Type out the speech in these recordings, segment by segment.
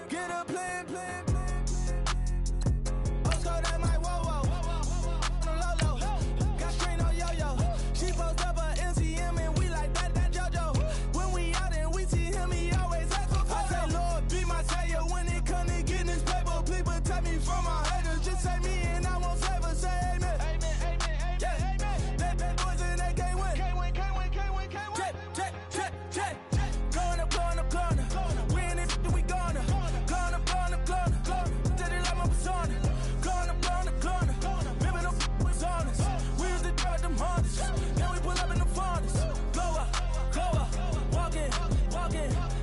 Get a plan. Osco, that might whoa. Lolo. Got strain on yo-yo. She post up a MCM and we like that JoJo. When we out and we see him, he always ask for photo. I say, Lord, be my savior when it come to getting this paper. Please protect me from my haters. Just say me and I won't save her. Say amen. Bad boys and they can't win. Check. Going up. We in it, we gonna. Going up. Did it like my persona. Going up. Remember no was honest. We used to drive them Hondas. Then we pull up in the Fondas. Glow up. Walking.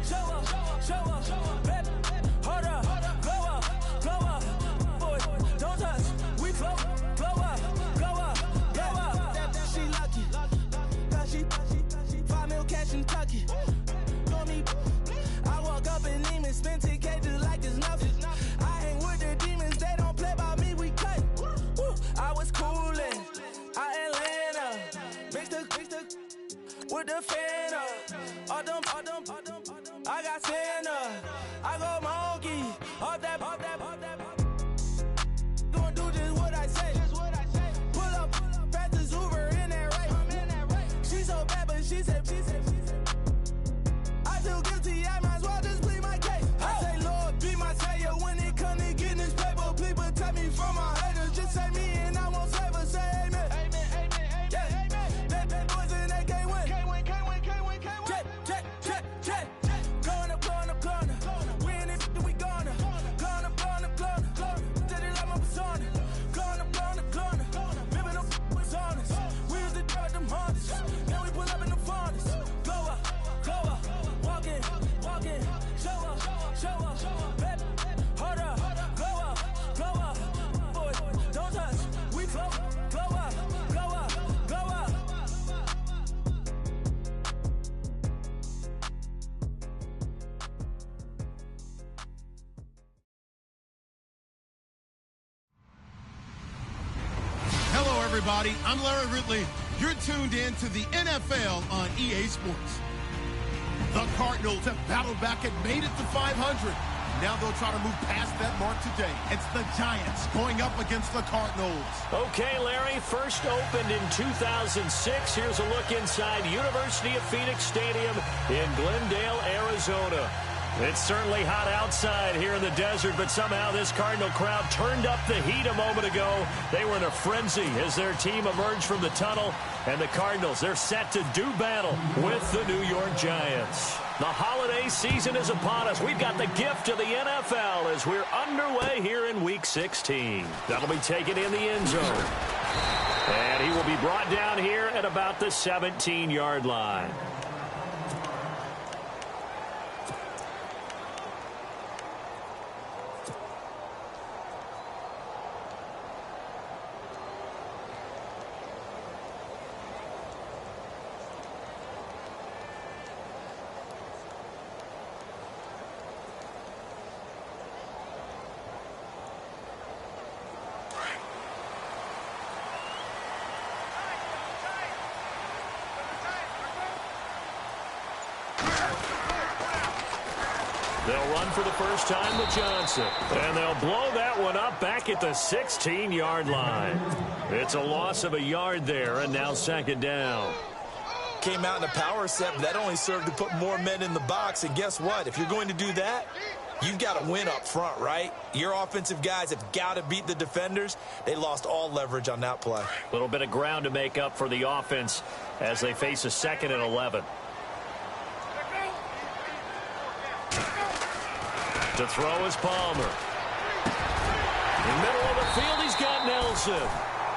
Show up. Baby, hold up. Glow up. Boy, don't touch. We flow. Glow up. She lucky. Cause she 5 mil cash in Tucky. Know me. I walk up and Neiman, spend 10K just like it's nothing. I hang with the demons, they don't play by me, we cut. Woo. I was coolin', Atlanta, mixed with the fan up. All them, I got Santa, I go monkey, all that. Gonna do just what I say. Pull up, fastest Uber in that race. She so bad, but she said. I feel guilty, I might as well just plead my case. I say, Lord, be my savior when it come to getting this paper. Please protect me from my haters. Just say me and I won't save her. Say amen. Bad boys and they can't win. Check. Going up. We in it, we gonna. Going up. Did it like my persona. Going up. Remember no was honest. We used to drive them Hondas. Then we pull up in the Fondas. Glow up. Walking. Show up. Baby, hold up. Glow up. Boy, don't touch. We flow. Glow up. Hello, everybody. I'm Larry Ridley. You're tuned in to the NFL on EA Sports. The Cardinals have battled back and made it to 500. Now they'll try to move past that mark today. It's the Giants going up against the Cardinals. Okay, Larry, first opened in 2006. Here's a look inside University of Phoenix Stadium in Glendale, Arizona. It's certainly hot outside here in the desert, but somehow this Cardinal crowd turned up the heat a moment ago. They were in a frenzy as their team emerged from the tunnel, and the Cardinals, they're set to do battle with the New York Giants. The holiday season is upon us. We've got the gift of the NFL as we're underway here in Week 16. That'll be taken in the end zone. And he will be brought down here at about the 17-yard line. They'll run for the first time with Johnson. And they'll blow that one up back at the 16-yard line. It's a loss of a yard there, and now second down. Came out in a power set, but that only served to put more men in the box. And guess what? If you're going to do that, you've got to win up front, right? Your offensive guys have got to beat the defenders. They lost all leverage on that play. A little bit of ground to make up for the offense as they face a 2nd and 11. To throw is Palmer. In the middle of the field, he's got Nelson.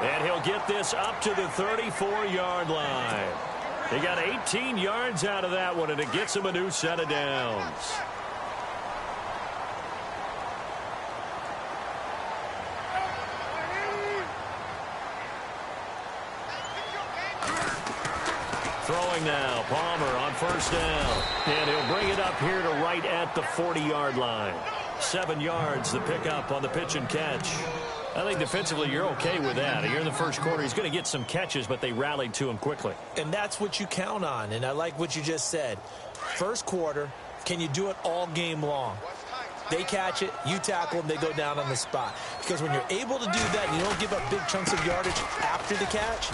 And he'll get this up to the 34-yard line. He got 18 yards out of that one, and it gets him a new set of downs. Throwing now, Palmer on first down. And he'll bring it up here to right at the 40-yard line. 7 yards, the pickup on the pitch and catch. I think defensively you're okay with that. Here in the first quarter, he's going to get some catches, but they rallied to him quickly. And that's what you count on, and I like what you just said. First quarter, can you do it all game long? They catch it, you tackle them, they go down on the spot. Because when you're able to do that and you don't give up big chunks of yardage after the catch,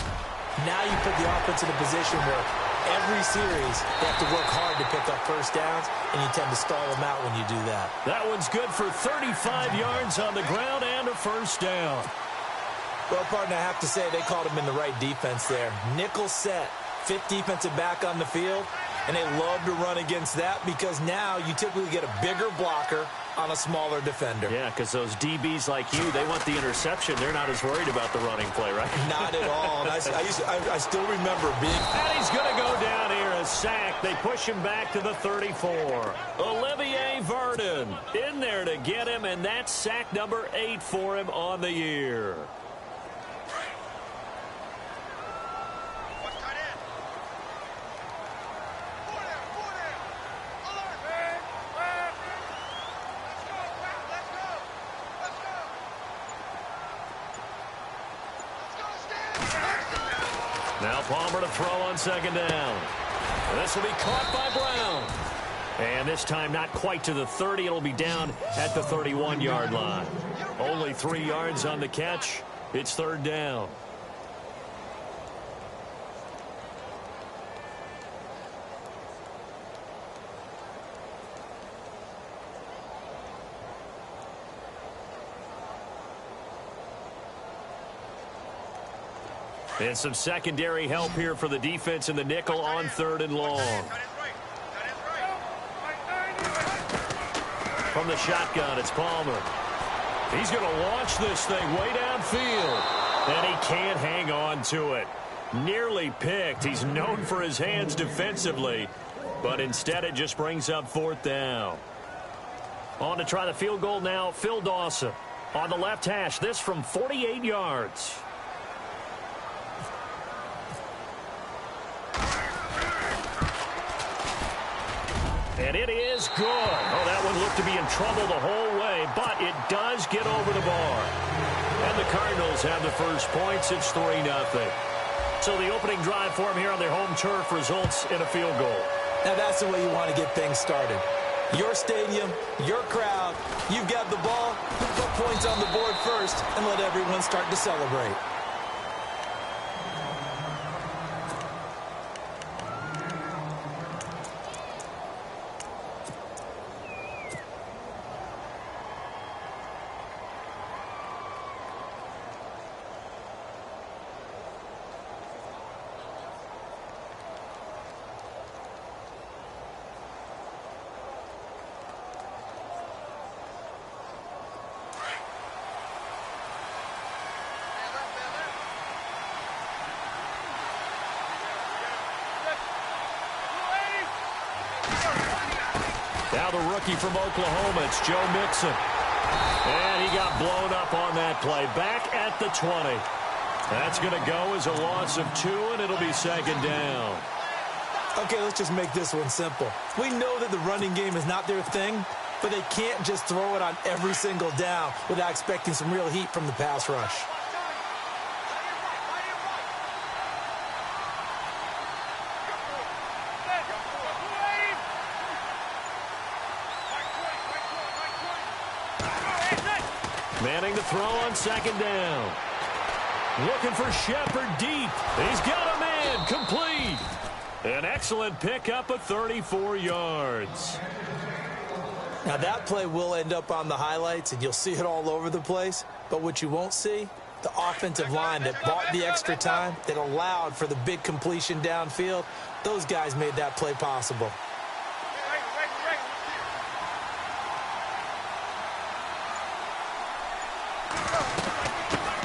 now you put the offense in a position where every series they have to work hard to pick up first downs, and you tend to stall them out when you do that. That one's good for 35 yards on the ground and a first down. Well, partner, I have to say they called him in the right defense there. Nickel set, fifth defensive back on the field, and they love to run against that because now you typically get a bigger blocker on a smaller defender. Yeah, because those DBs like you, they want the interception. They're not as worried about the running play, right? Not at all. And I still remember being... And he's going to go down here, a sack. They push him back to the 34. Olivier Vernon in there to get him, and that's sack number 8 for him on the year. Now Palmer to throw on second down. This will be caught by Brown. And this time not quite to the 30. It'll be down at the 31-yard line. Only 3 yards on the catch. It's third down. And some secondary help here for the defense in the nickel on third and long. From the shotgun, it's Palmer. He's going to launch this thing way downfield. And he can't hang on to it. Nearly picked. He's known for his hands defensively. But instead it just brings up fourth down. On to try the field goal now, Phil Dawson. On the left hash, this from 48 yards. And it is good. Oh, that one looked to be in trouble the whole way, but it does get over the bar. And the Cardinals have the first points. It's 3-0. So the opening drive for them here on their home turf results in a field goal. Now that's the way you want to get things started. Your stadium, your crowd, you've got the ball, put points on the board first, and let everyone start to celebrate. Now the rookie from Oklahoma, it's Joe Mixon. And he got blown up on that play. Back at the 20. That's going to go as a loss of 2, and it'll be second down. Okay, let's just make this one simple. We know that the running game is not their thing, but they can't just throw it on every single down without expecting some real heat from the pass rush. Manning the throw on second down. Looking for Shepard deep. He's got a man. Complete. An excellent pickup of 34 yards. Now that play will end up on the highlights, and you'll see it all over the place. But what you won't see, the offensive line that bought the extra time, that allowed for the big completion downfield, those guys made that play possible.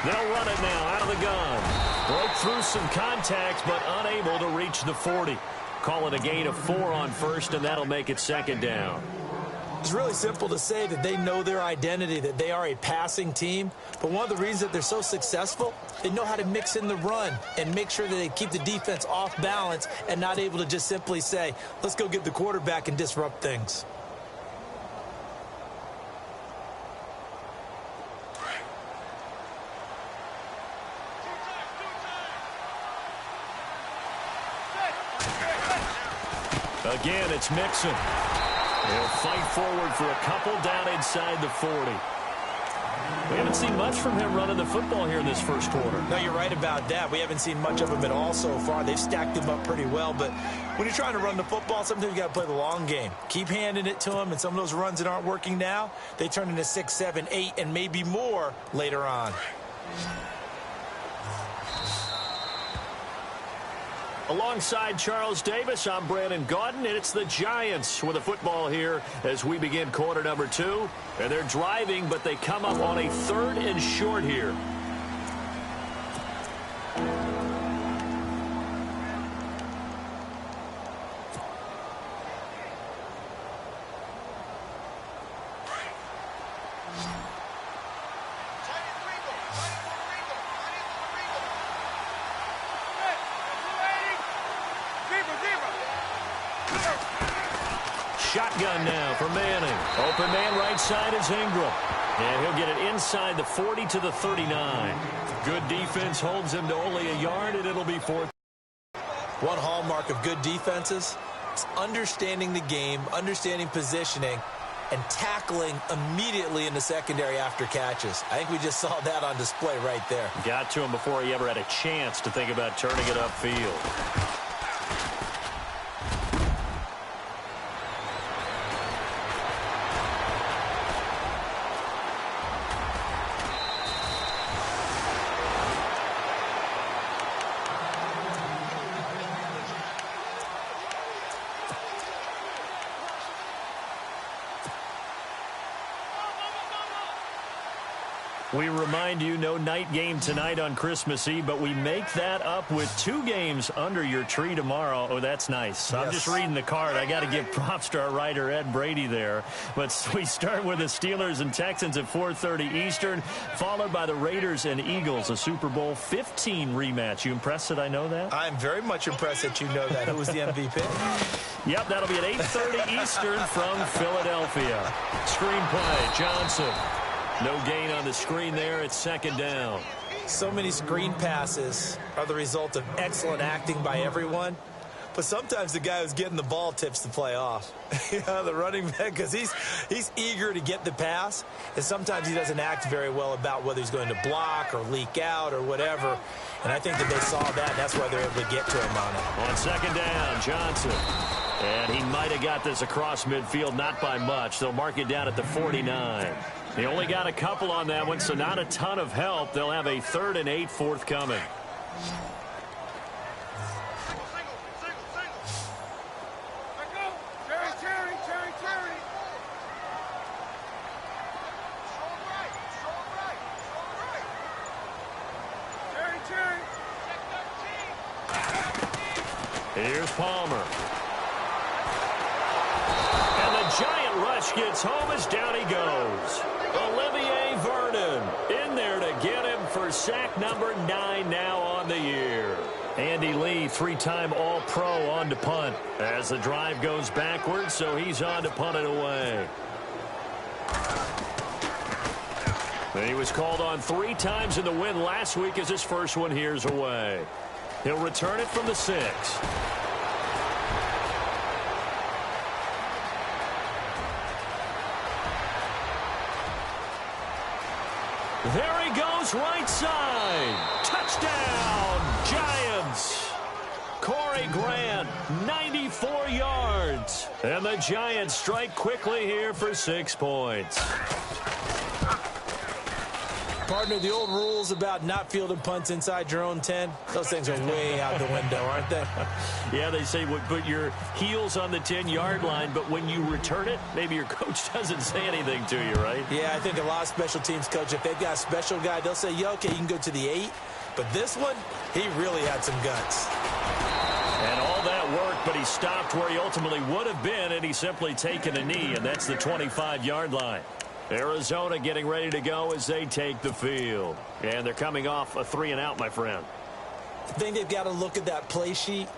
They'll run it now out of the gun. Broke through some contacts, but unable to reach the 40. Call it a gain of 4 on first, and that'll make it second down. It's really simple to say that they know their identity, that they are a passing team. But one of the reasons that they're so successful, they know how to mix in the run and make sure that they keep the defense off balance and not able to just simply say, let's go get the quarterback and disrupt things. Again, it's Mixon. They'll fight forward for a couple down inside the 40. We haven't seen much from him running the football here in this first quarter. No, you're right about that. We haven't seen much of him at all so far. They've stacked him up pretty well, but when you're trying to run the football, sometimes you got to play the long game. Keep handing it to him, and some of those runs that aren't working now, they turn into 6, 7, 8, and maybe more later on. Alongside Charles Davis, I'm Brandon Gaudin, and it's the Giants with the football here as we begin quarter number 2. And they're driving, but they come up on a 3rd and short here. Shotgun now for Manning. Open man right side is Ingram. And he'll get it inside the 40 to the 39. Good defense holds him to only a yard, and it'll be 4th. One hallmark of good defenses is understanding the game, understanding positioning, and tackling immediately in the secondary after catches. I think we just saw that on display right there. Got to him before he ever had a chance to think about turning it upfield. We remind you, no night game tonight on Christmas Eve, but we make that up with 2 games under your tree tomorrow. Oh, that's nice. Yes. I'm just reading the card. I got to give props to our writer, Ed Brady, there. But we start with the Steelers and Texans at 4:30 Eastern, followed by the Raiders and Eagles, a Super Bowl 15 rematch. You impressed that I know that? I'm very much impressed that you know that. Who was the MVP? Yep, that'll be at 8:30 Eastern from Philadelphia. Screenplay, Johnson. No gain on the screen there. It's 2nd down. So many screen passes are the result of excellent acting by everyone. But sometimes the guy who's getting the ball tips the play off. The running back, because he's eager to get the pass. And sometimes he doesn't act very well about whether he's going to block or leak out or whatever. And I think that they saw that. And that's why they're able to get to him on it. On 2nd down, Johnson. And he might have got this across midfield, not by much. They'll mark it down at the 49. They only got a couple on that one, so not a ton of help. They'll have a 3rd and 8 forthcoming. Here's Palmer. And the giant rush gets home as down he goes. Olivier Vernon in there to get him for sack number 9 now on the year. Andy Lee, 3-time All-Pro on to punt as the drive goes backwards, so he's on to punt it away. He was called on 3 times in the win last week as his first one here's away. He'll return it from the 6. There he goes, right side. Touchdown, Giants. Corey Grant, 94 yards. And the Giants strike quickly here for 6 points. Partner, the old rules about not fielding punts inside your own 10, those things are way out the window, aren't they? Yeah, they say put your heels on the 10-yard line, but when you return it, maybe your coach doesn't say anything to you, right? Yeah, I think a lot of special teams coach, if they've got a special guy, they'll say, yeah, okay, you can go to the 8. But this one, he really had some guts. And all that work, but he stopped where he ultimately would have been, and he's simply taken a knee, and that's the 25-yard line. Arizona getting ready to go as they take the field. And they're coming off a 3-and-out, my friend. I think they've got to look at that play sheet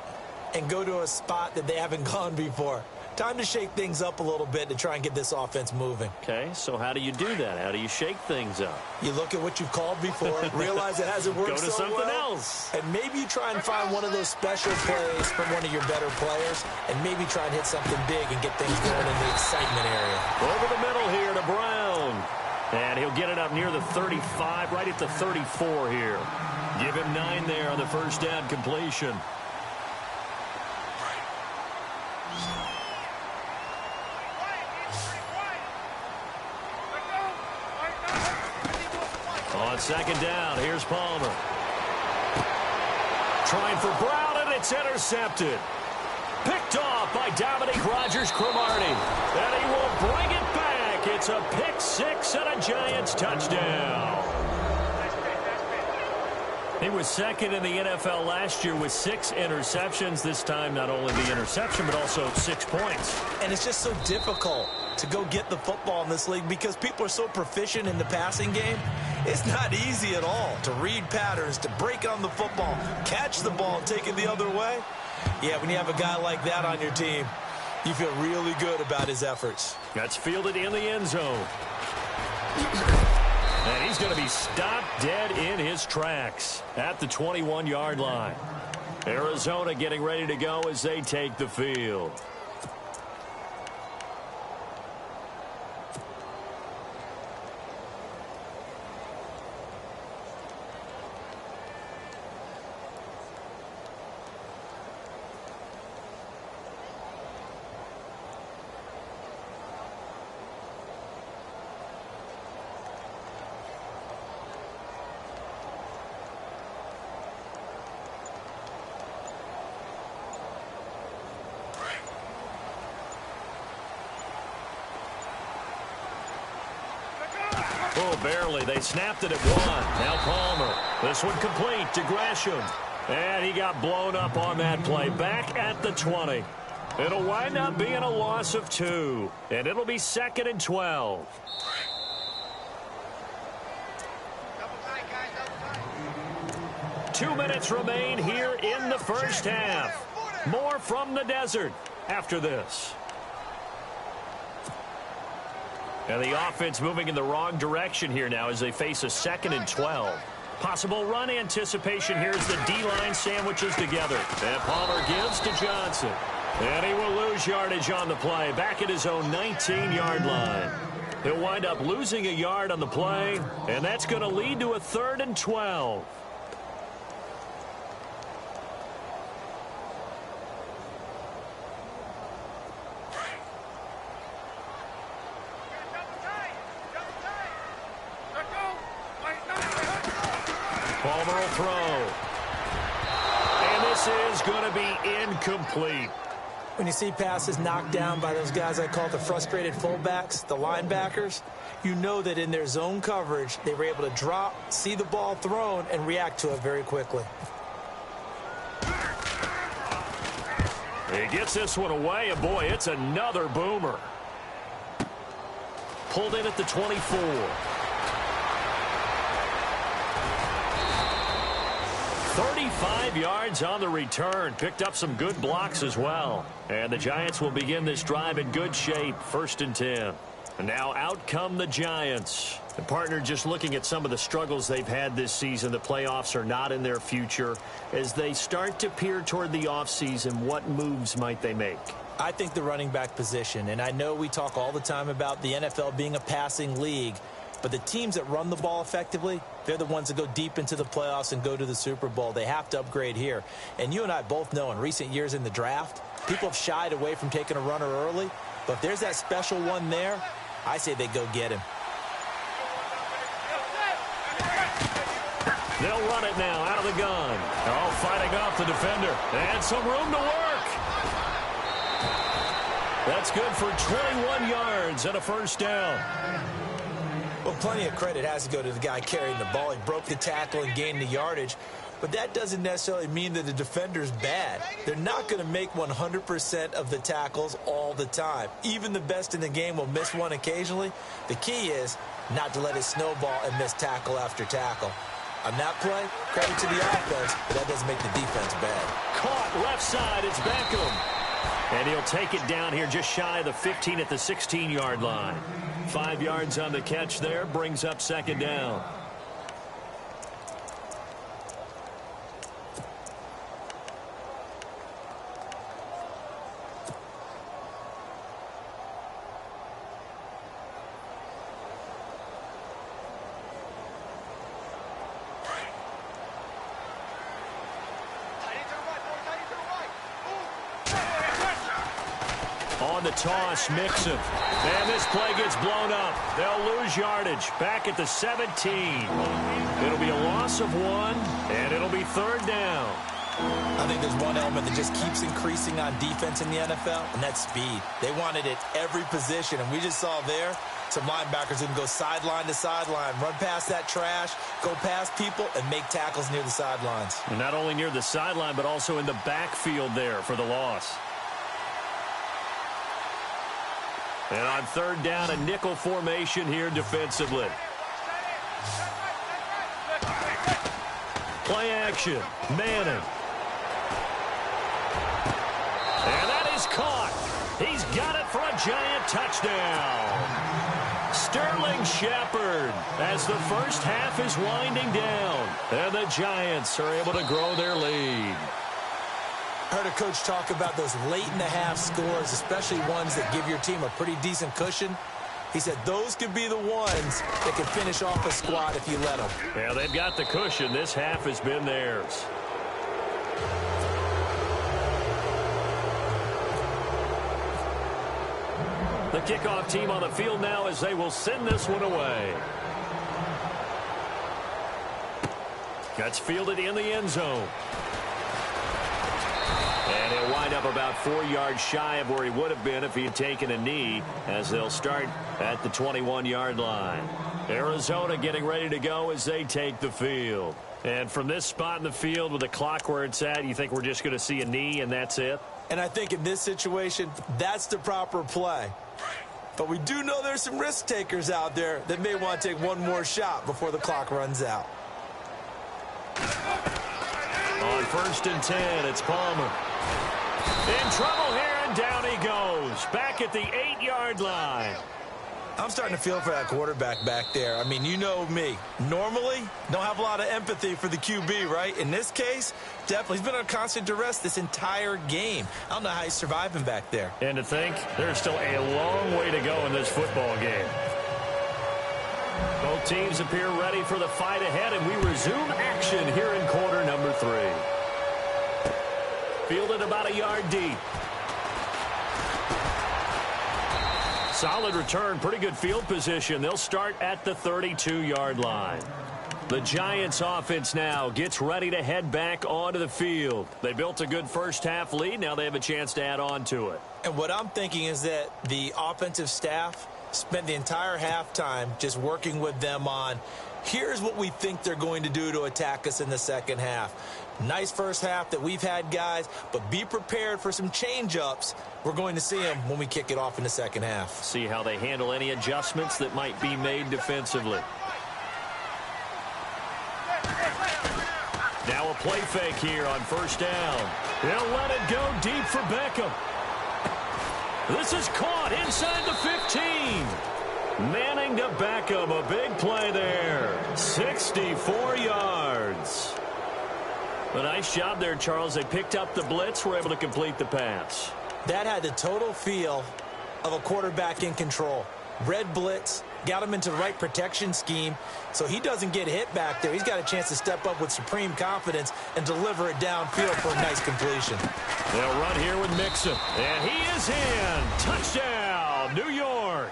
and go to a spot that they haven't gone before. Time to shake things up a little bit to try and get this offense moving. Okay, so how do you do that? How do you shake things up? You look at what you've called before, realize it hasn't worked so well. Go to something else. And maybe you try and find one of those special plays from one of your better players, and maybe try and hit something big and get things going in the excitement area. Over the middle here to Brown. And he'll get it up near the 35, right at the 34 here. Give him 9 there on the first down completion. On second down, here's Palmer. Trying for Brown, and it's intercepted. Picked off by Dominique Rodgers-Cromartie. And he will bring it back. It's a pick 6 and a Giants touchdown. He was second in the NFL last year with 6 interceptions. This time, not only the interception, but also 6 points. And it's just so difficult to go get the football in this league because people are so proficient in the passing game. It's not easy at all to read patterns, to break on the football, catch the ball, and take it the other way. Yeah, when you have a guy like that on your team, you feel really good about his efforts. That's fielded in the end zone. And he's going to be stopped dead in his tracks at the 21-yard line. Arizona getting ready to go as they take the field. Oh, barely. They snapped it at 1. Now Palmer. This one complete to Gresham. And he got blown up on that play. Back at the 20. It'll wind up being a loss of 2. And it'll be 2nd and 12. Two minutes remain here in the first half. More from the desert after this. And the offense moving in the wrong direction here now as they face a 2nd and 12. Possible run anticipation here as the D-line sandwiches together. And Palmer gives to Johnson. And he will lose yardage on the play. Back at his own 19-yard line. He'll wind up losing a yard on the play. And that's going to lead to a 3rd and 12. Palmer will throw. And this is going to be incomplete. When you see passes knocked down by those guys I call the frustrated fullbacks, the linebackers, you know that in their zone coverage, they were able to drop, see the ball thrown, and react to it very quickly. He gets this one away, and boy, it's another boomer. Pulled in at the 24. 35 yards on the return. Picked up some good blocks as well. And the Giants will begin this drive in good shape. 1st and 10. And now out come the Giants. The partner, just looking at some of the struggles they've had this season, the playoffs are not in their future. As they start to peer toward the offseason, what moves might they make? I think the running back position, and I know we talk all the time about the NFL being a passing league, but the teams that run the ball effectively, they're the ones that go deep into the playoffs and go to the Super Bowl. They have to upgrade here. And you and I both know in recent years in the draft, people have shied away from taking a runner early. But if there's that special one there, I say they go get him. They'll run it now out of the gun. Oh, fighting off the defender. And some room to work. That's good for 21 yards and a 1st down. Well, plenty of credit has to go to the guy carrying the ball. He broke the tackle and gained the yardage. But that doesn't necessarily mean that the defender's bad. They're not going to make 100% of the tackles all the time. Even the best in the game will miss one occasionally. The key is not to let it snowball and miss tackle after tackle. On that play, credit to the offense, but that doesn't make the defense bad. Caught left side, it's Beckham. And he'll take it down here just shy of the 15 at the 16-yard line. 5 yards on the catch there, brings up second down. On the toss, Mixon. And this play gets blown up. They'll lose yardage. Back at the 17. It'll be a loss of 1, and it'll be third down. I think there's one element that just keeps increasing on defense in the NFL, and that's speed. They want it at every position, and we just saw there some linebackers who can go sideline to sideline, run past that trash, go past people, and make tackles near the sidelines. And not only near the sideline, but also in the backfield there for the loss. And on third down, a nickel formation here defensively. Play action. Manning. And that is caught. He's got it for a giant touchdown. Sterling Shepard as the first half is winding down. And the Giants are able to grow their lead. I heard a coach talk about those late-in-the-half scores, especially ones that give your team a pretty decent cushion. He said those could be the ones that could finish off a squad if you let them. Yeah, they've got the cushion. This half has been theirs. The kickoff team on the field now as they will send this one away. That's fielded in the end zone. And he'll wind up about 4 yards shy of where he would have been if he had taken a knee, as they'll start at the 21-yard line. Arizona getting ready to go as they take the field. And from this spot in the field with the clock where it's at, you think we're just going to see a knee and that's it? And I think in this situation, that's the proper play. But we do know there's some risk takers out there that may want to take one more shot before the clock runs out. On 1st and 10, it's Palmer. In trouble here, and down he goes. Back at the 8-yard line. I'm starting to feel for that quarterback back there. I mean, you know me. Normally, don't have a lot of empathy for the QB, right? In this case, definitely. He's been on constant duress this entire game. I don't know how he's surviving back there. And to think, there's still a long way to go in this football game. Both teams appear ready for the fight ahead, and we resume action here in quarter number 3. Fielded about a yard deep. Solid return, pretty good field position. They'll start at the 32-yard line. The Giants offense now gets ready to head back onto the field. They built a good first half lead. Now they have a chance to add on to it. And what I'm thinking is that the offensive staff spent the entire halftime just working with them on, here's what we think they're going to do to attack us in the second half. Nice first half that we've had, guys, but be prepared for some change-ups. We're going to see them when we kick it off in the second half. See how they handle any adjustments that might be made defensively. Now a play fake here on 1st down. They'll let it go deep for Beckham. This is caught inside the 15. Manning to Beckham, a big play there. 64 yards. A nice job there, Charles. They picked up the blitz, were able to complete the pass. That had the total feel of a quarterback in control. Red blitz, got him into the right protection scheme, so he doesn't get hit back there. He's got a chance to step up with supreme confidence and deliver it downfield for a nice completion. They'll run here with Mixon, and he is in. Touchdown, New York.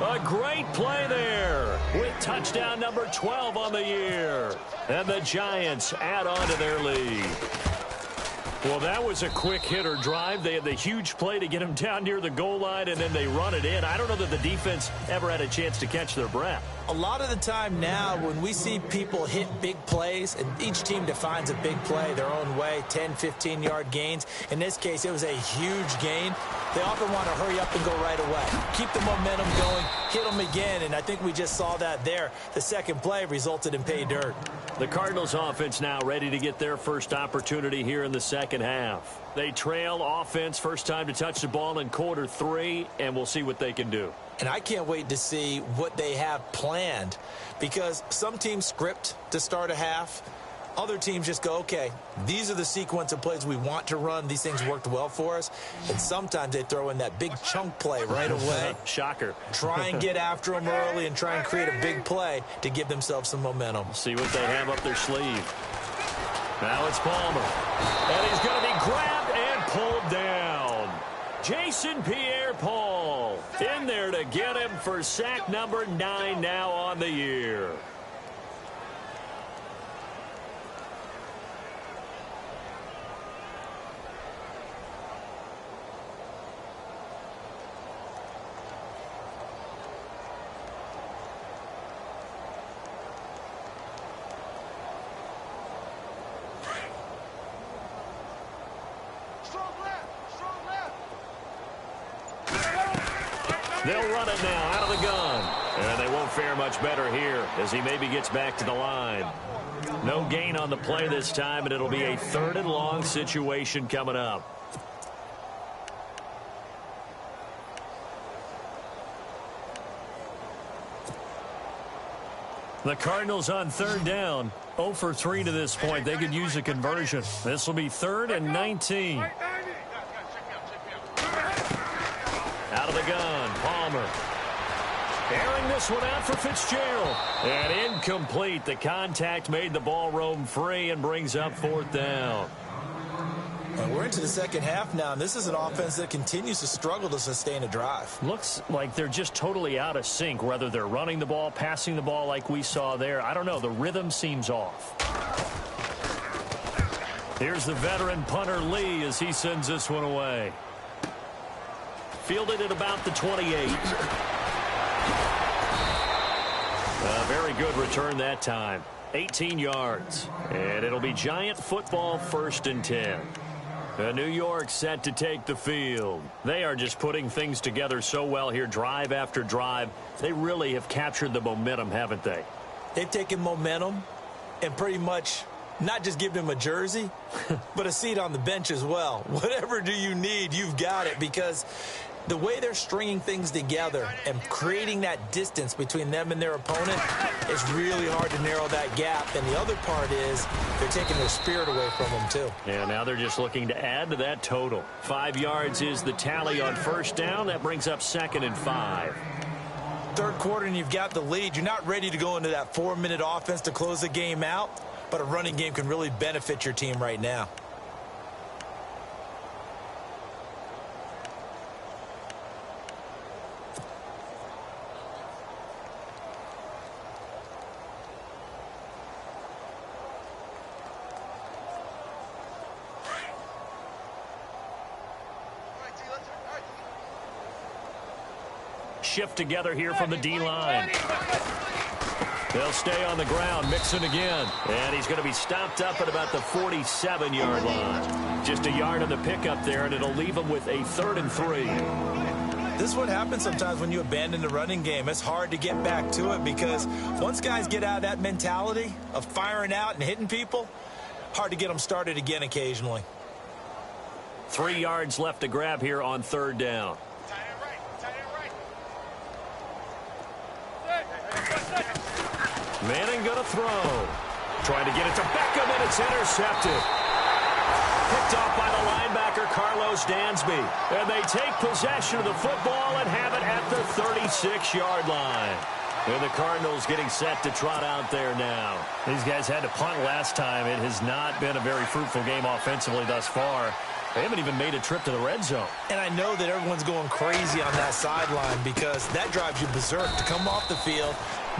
A great play there with touchdown number 12 on the year. And the Giants add on to their lead. Well, that was a quick hitter drive. They had the huge play to get him down near the goal line, and then they run it in. I don't know that the defense ever had a chance to catch their breath. A lot of the time now when we see people hit big plays, and each team defines a big play their own way, 10, 15-yard gains. In this case, it was a huge gain. They often want to hurry up and go right away. Keep the momentum going, hit them again, and I think we just saw that there. The second play resulted in pay dirt. The Cardinals offense now ready to get their first opportunity here in the second half. They trail offense first time to touch the ball in quarter 3, and we'll see what they can do. And I can't wait to see what they have planned, because some teams script to start a half. Other teams just go, okay, these are the sequence of plays we want to run. These things worked well for us. And sometimes they throw in that big chunk play right away. Shocker. Try and get after them early and try and create a big play to give themselves some momentum. See what they have up their sleeve. Now it's Palmer. And he's going to be grabbed and pulled down. Jason Pierre-Paul in there to get him for sack number 9 now on the year. They'll run it now out of the gun. And they won't fare much better here as he maybe gets back to the line. No gain on the play this time, and it'll be a 3rd and long situation coming up. The Cardinals on 3rd down. 0 for 3 to this point. They could use a conversion. This will be 3rd and 19. Out of the gun, Palmer. Airing this one out for Fitzgerald. And incomplete. The contact made the ball roam free and brings up 4th down. And we're into the second half now, and this is an offense that continues to struggle to sustain a drive. Looks like they're just totally out of sync, whether they're running the ball, passing the ball like we saw there. I don't know. The rhythm seems off. Here's the veteran punter Lee as he sends this one away. Fielded at about the 28. A very good return that time. 18 yards. And it'll be Giant football 1st and 10. New York set to take the field. They are just putting things together so well here, drive after drive. They really have captured the momentum, haven't they? They've taken momentum and pretty much not just given him a jersey, but a seat on the bench as well. Whatever do you need, you've got it, because the way they're stringing things together and creating that distance between them and their opponent, it's really hard to narrow that gap. And the other part is they're taking their spirit away from them, too. Yeah, now they're just looking to add to that total. 5 yards is the tally on 1st down. That brings up 2nd and 5. 3rd quarter and you've got the lead. You're not ready to go into that 4-minute offense to close the game out, but a running game can really benefit your team right now. Shift together here from the D-line. They'll stay on the ground. Mixon again. And he's going to be stopped up at about the 47-yard line. Just a yard on the pickup there, and it'll leave him with a 3rd and 3. This is what happens sometimes when you abandon the running game. It's hard to get back to it because once guys get out of that mentality of firing out and hitting people, hard to get them started again occasionally. 3 yards left to grab here on 3rd down. Manning going to throw. Trying to get it to Beckham, and it's intercepted. Picked off by the linebacker, Carlos Dansby. And they take possession of the football and have it at the 36-yard line. And the Cardinals getting set to trot out there now. These guys had to punt last time. It has not been a very fruitful game offensively thus far. They haven't even made a trip to the red zone. And I know that everyone's going crazy on that sideline because that drives you berserk to come off the field,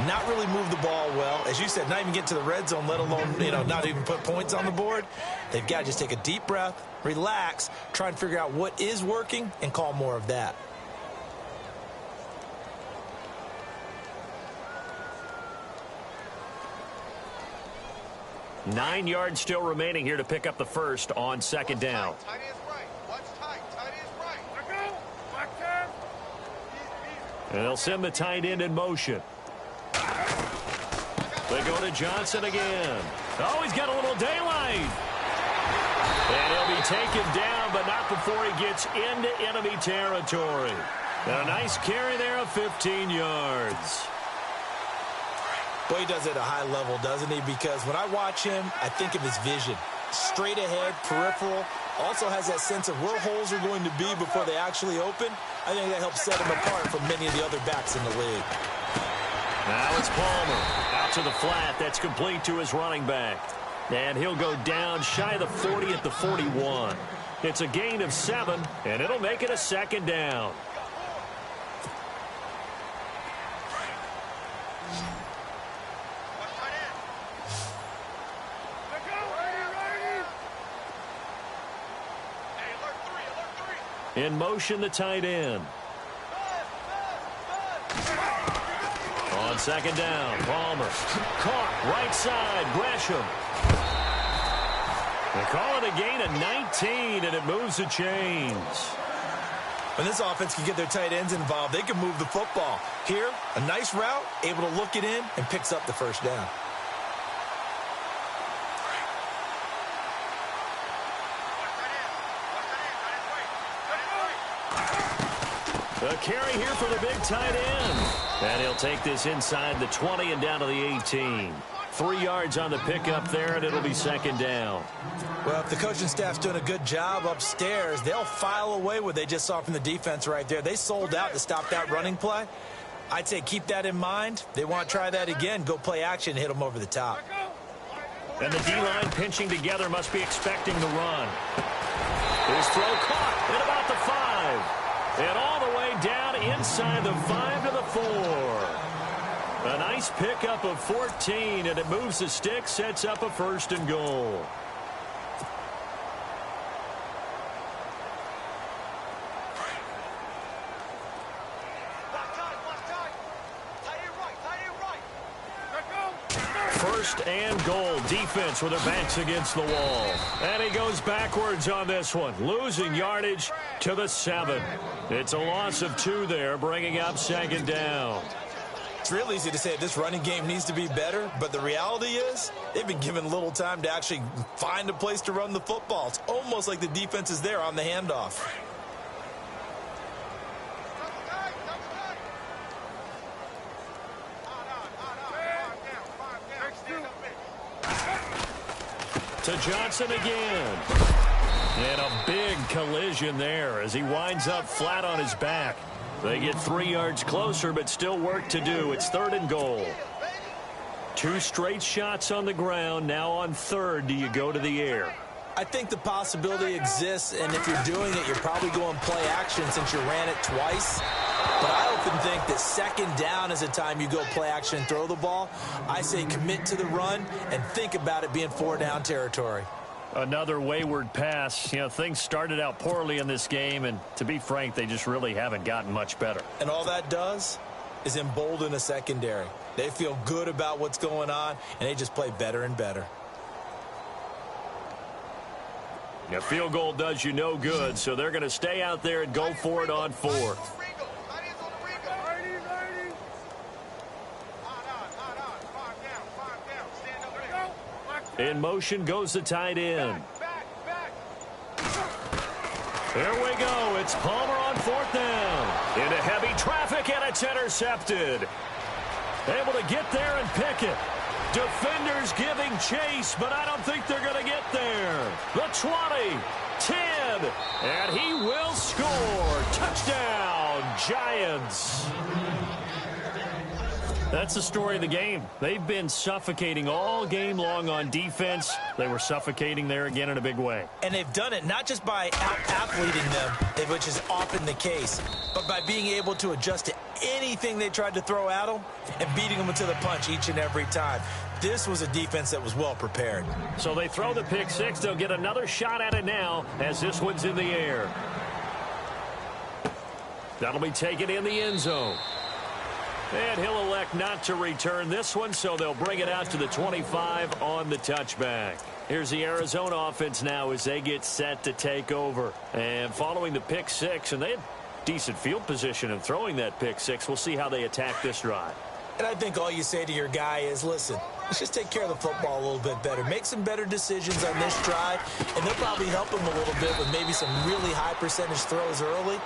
not really move the ball well. As you said, not even get to the red zone, let alone, not even put points on the board. They've got to just take a deep breath, relax, try and figure out what is working, and call more of that. Nine yards still remaining here to pick up the first on 2nd down. And they'll send the tight end in motion. They go to Johnson again. Oh, he's got a little daylight. And he'll be taken down, but not before he gets into enemy territory. And a nice carry there of 15 yards. Boy, he does it at a high level, doesn't he? Because when I watch him, I think of his vision. Straight ahead, peripheral. Also has that sense of where holes are going to be before they actually open. I think that helps set him apart from many of the other backs in the league. Now it's Palmer. Out to the flat. That's complete to his running back. And he'll go down shy of the 40 at the 41. It's a gain of 7, and it'll make it a second down. In motion, the tight end. On second down, Palmer. Caught, right side, Gresham. They call it a gain of 19, and it moves the chains. When this offense can get their tight ends involved, they can move the football. Here, a nice route, able to look it in, and picks up the first down. A carry here for the big tight end. And he'll take this inside the 20 and down to the 18. 3 yards on the pickup there, and it'll be second down. Well, if the coaching staff's doing a good job upstairs, they'll file away what they just saw from the defense right there. They sold out to stop that running play. I'd say keep that in mind. They want to try that again. Go play action, hit them over the top. And the D-line pinching together must be expecting the run. His throw caught at about the 5. And all the way down inside the 5 to the 4. A nice pickup of 14, and it moves the stick, sets up a 1st and goal. First and goal. Defense with their backs against the wall. And he goes backwards on this one. Losing yardage to the 7. It's a loss of 2 there, bringing up second down. It's real easy to say this running game needs to be better, but the reality is they've been given little time to actually find a place to run the football. It's almost like the defense is there on the handoff. To Johnson again. And a big collision there as he winds up flat on his back. They get 3 yards closer, but still work to do. It's 3rd and goal. 2 straight shots on the ground. Now on 3rd, do you go to the air? I think the possibility exists, and if you're doing it, you're probably going play action since you ran it twice. But I often think that second down is a time you go play action and throw the ball. I say commit to the run and think about it being 4-down territory. Another wayward pass. You know, things started out poorly in this game, and to be frank, they just really haven't gotten much better. And all that does is embolden a secondary. They feel good about what's going on, and they just play better and better. A field goal does you no good, so they're going to stay out there and go for it on 4th. In motion goes the tight end. There we go. It's Palmer on 4th down. Into heavy traffic, and it's intercepted. Able to get there and pick it. Defenders giving chase, but I don't think they're going to get there. The 20, 10, and he will score. Touchdown, Giants. That's the story of the game. They've been suffocating all game long on defense. They were suffocating there again in a big way. And they've done it not just by out-athleting them, which is often the case, but by being able to adjust to anything they tried to throw at them and beating them to the punch each and every time. This was a defense that was well prepared. So they throw the pick 6. They'll get another shot at it now as this one's in the air. That'll be taken in the end zone. And he'll elect not to return this one, so they'll bring it out to the 25 on the touchback. Here's the Arizona offense now as they get set to take over. And following the pick 6, and they had decent field position in throwing that pick 6. We'll see how they attack this drive. And I think all you say to your guy is, listen, let's just take care of the football a little bit better. Make some better decisions on this drive, and they'll probably help him a little bit with maybe some really high percentage throws early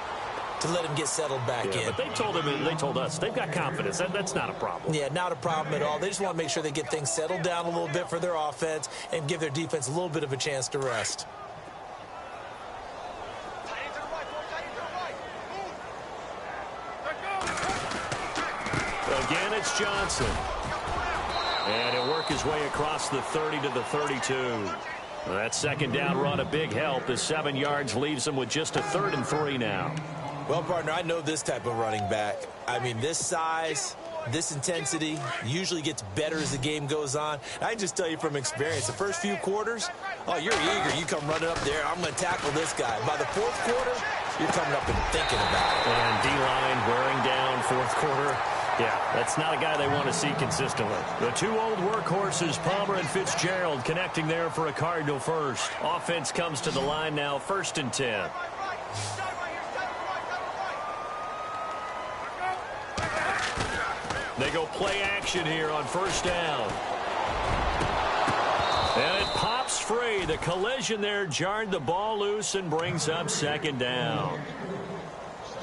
to let him get settled back in. But they told us they've got confidence. That's not a problem. Yeah, not a problem at all. They just want to make sure they get things settled down a little bit for their offense and give their defense a little bit of a chance to rest. Again, it's Johnson. And he'll work his way across the 30 to the 32. That second down run, a big help. The 7 yards leaves him with just a 3rd and 3 now. Well, partner, I know this type of running back. I mean, this size, this intensity usually gets better as the game goes on. I can just tell you from experience, the first few quarters, oh, you're eager. You come running up there, I'm going to tackle this guy. By the 4th quarter, you're coming up and thinking about it. And D-line wearing down 4th quarter. Yeah, that's not a guy they want to see consistently. The 2 old workhorses, Palmer and Fitzgerald, connecting there for a Cardinal first. Offense comes to the line now, 1st and 10. They go play action here on 1st down. And it pops free. The collision there jarred the ball loose and brings up 2nd down.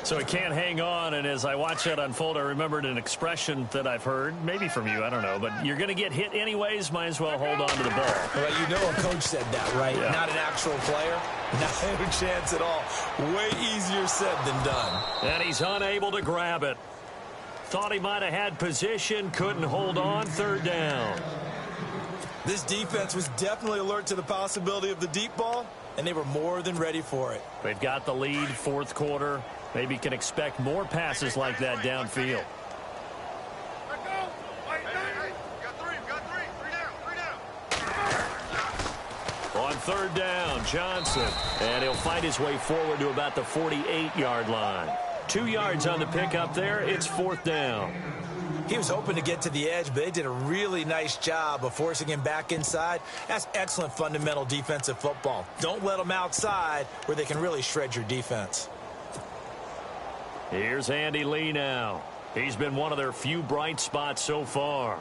So he can't hang on, and as I watch that unfold, I remembered an expression that I've heard, maybe from you, I don't know, but you're going to get hit anyways, might as well hold on to the ball. Well, you know a coach said that, right? Yeah. Not an actual player. Not a chance at all. Way easier said than done. And he's unable to grab it. Thought he might have had position, couldn't hold on, 3rd down. This defense was definitely alert to the possibility of the deep ball, and they were more than ready for it. They've got the lead, 4th quarter. Maybe can expect more passes like that downfield. On 3rd down, Johnson. And he'll fight his way forward to about the 48-yard line. 2 yards on the pickup there. It's 4th down. He was hoping to get to the edge, but they did a really nice job of forcing him back inside. That's excellent fundamental defensive football. Don't let them outside where they can really shred your defense. Here's Andy Lee now. He's been one of their few bright spots so far.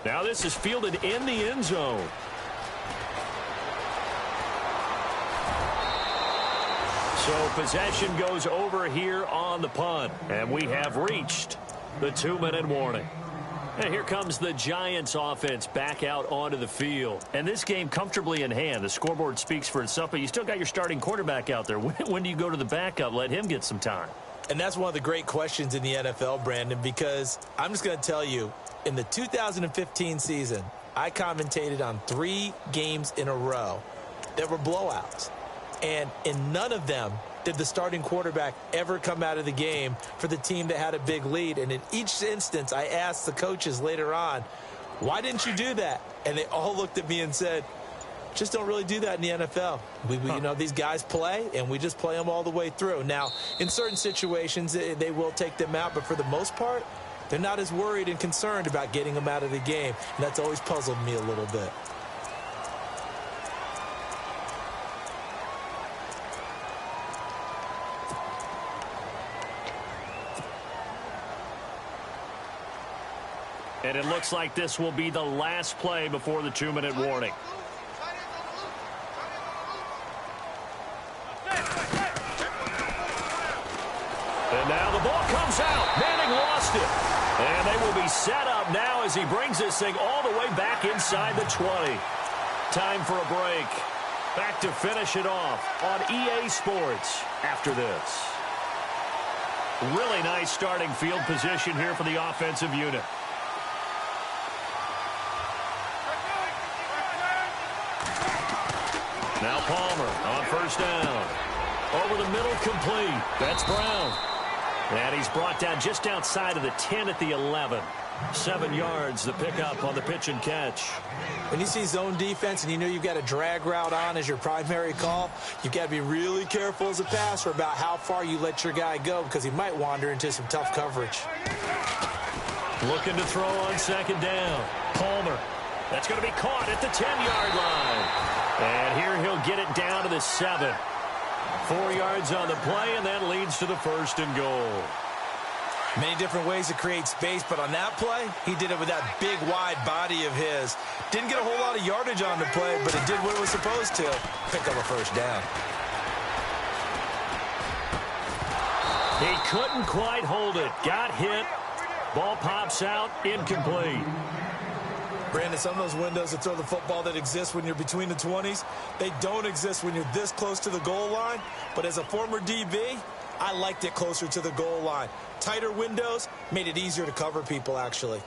Now this is fielded in the end zone. So possession goes over here on the punt. And we have reached the 2-minute warning. And here comes the Giants offense back out onto the field. And this game comfortably in hand. The scoreboard speaks for itself, but you still got your starting quarterback out there. When do you go to the backup? Let him get some time. And that's one of the great questions in the NFL, Brandon, because I'm just going to tell you, in the 2015 season, I commentated on 3 games in a row that were blowouts. And in none of them did the starting quarterback ever come out of the game for the team that had a big lead. And in each instance, I asked the coaches later on, why didn't you do that? And they all looked at me and said, just don't really do that in the NFL. You know, these guys play, and we just play them all the way through. Now, in certain situations, they will take them out, but for the most part, they're not as worried and concerned about getting them out of the game. And that's always puzzled me a little bit. And it looks like this will be the last play before the 2-minute warning. And now the ball comes out. Manning lost it. And they will be set up now as he brings this thing all the way back inside the 20. Time for a break. Back to finish it off on EA Sports after this. Really nice starting field position here for the offensive unit. Now Palmer on 1st down. Over the middle, complete. That's Brown. And he's brought down just outside of the 10 at the 11. 7 yards, the pickup on the pitch and catch. When you see zone defense and you know you've got a drag route on as your primary call, you've got to be really careful as a passer about how far you let your guy go because he might wander into some tough coverage. Looking to throw on second down. Palmer. That's going to be caught at the 10-yard line. And here he'll get it down to the 7. 4 yards on the play, and that leads to the 1st and goal. Many different ways to create space, but on that play, he did it with that big, wide body of his. Didn't get a whole lot of yardage on the play, but it did what it was supposed to. Pick up a 1st down. He couldn't quite hold it. Got hit. Ball pops out, incomplete. Brandon, some of those windows to throw the football that exist when you're between the 20s, they don't exist when you're this close to the goal line. But as a former DB, I liked it closer to the goal line. Tighter windows made it easier to cover people, actually.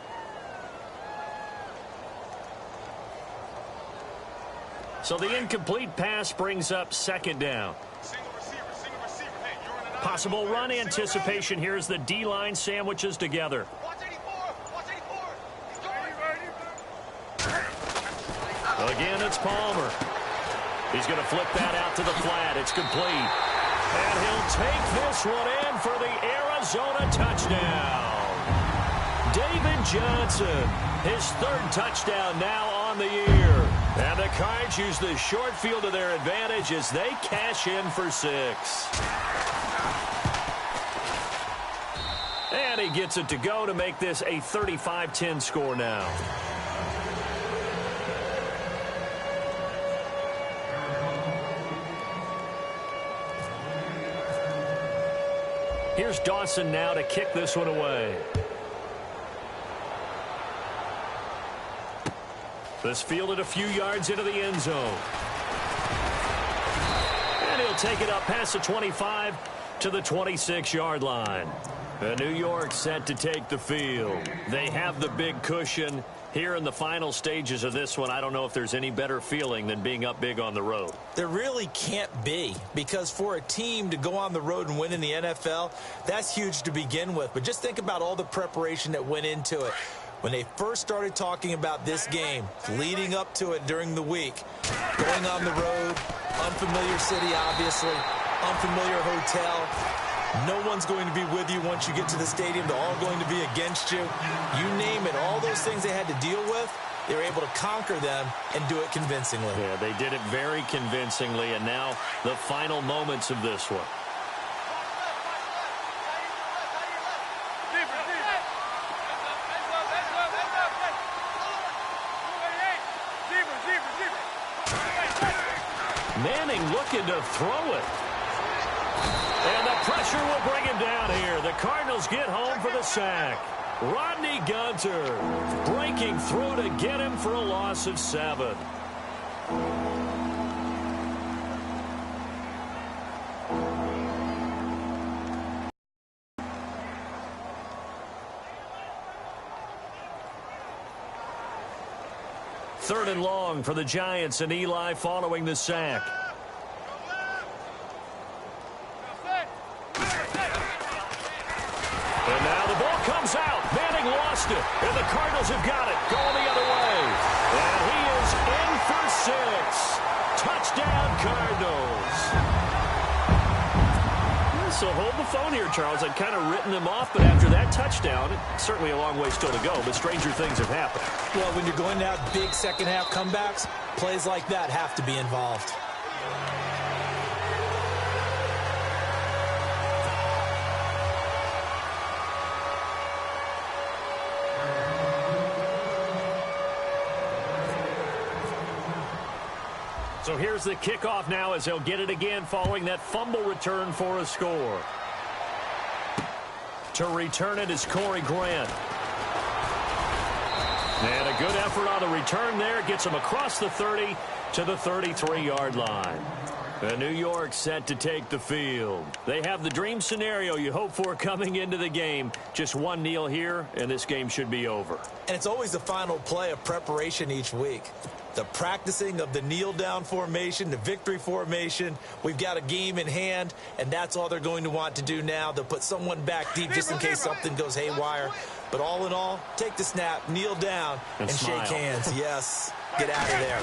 So the incomplete pass brings up 2nd down. Possible run anticipation. Here's the D-line sandwiches together. Again, it's Palmer. He's going to flip that out to the flat. It's complete. And he'll take this one in for the Arizona touchdown. David Johnson, his 3rd touchdown now on the year. And the Cards use the short field to their advantage as they cash in for 6. And he gets it to go to make this a 35-10 score now. Here's Dawson now to kick this one away. This fielded a few yards into the end zone. And he'll take it up past the 25 to the 26-yard line. And New York set to take the field. They have the big cushion. Here in the final stages of this one, I don't know if there's any better feeling than being up big on the road. There really can't be, because for a team to go on the road and win in the NFL, that's huge to begin with. But just think about all the preparation that went into it. When they first started talking about this game, leading up to it during the week, going on the road, unfamiliar city, obviously, unfamiliar hotel. No one's going to be with you once you get to the stadium. They're all going to be against you. You name it, all those things they had to deal with, they were able to conquer them and do it convincingly. Yeah, they did it very convincingly, and now the final moments of this one. Manning looking to throw it. And the pressure will bring him down here. The Cardinals get home for the sack. Rodney Gunter breaking through to get him for a loss of 7. Third and long for the Giants, and Eli following the sack. And now the ball comes out. Manning lost it. And the Cardinals have got it. Going the other way. And he is in for 6. Touchdown, Cardinals. So hold the phone here, Charles. I'd kind of written them off, but after that touchdown, certainly a long way still to go, but stranger things have happened. Well, when you're going to have big second-half comebacks, plays like that have to be involved. So here's the kickoff now as they'll get it again following that fumble return for a score. To return it is Corey Grant. And a good effort on the return there. Gets him across the 30 to the 33-yard line. And New York set to take the field. They have the dream scenario you hope for coming into the game. Just one kneel here, and this game should be over. And it's always the final play of preparation each week. the practicing of the kneel-down formation, the victory formation. We've got a game in hand, and that's all they're going to want to do now. They'll put someone back deep just in case something goes haywire. But all in all, take the snap, kneel down, and shake hands. Yes, get out of there.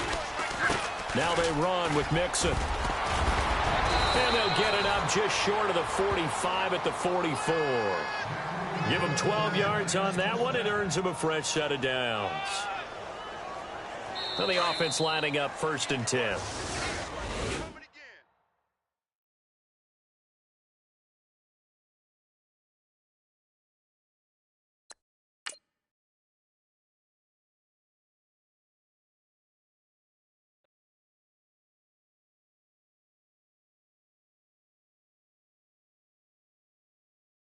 Now they run with Mixon. And they'll get it up just short of the 45 at the 44. Give them 12 yards on that one. It earns them a fresh set of downs. Now the offense lining up 1st and 10.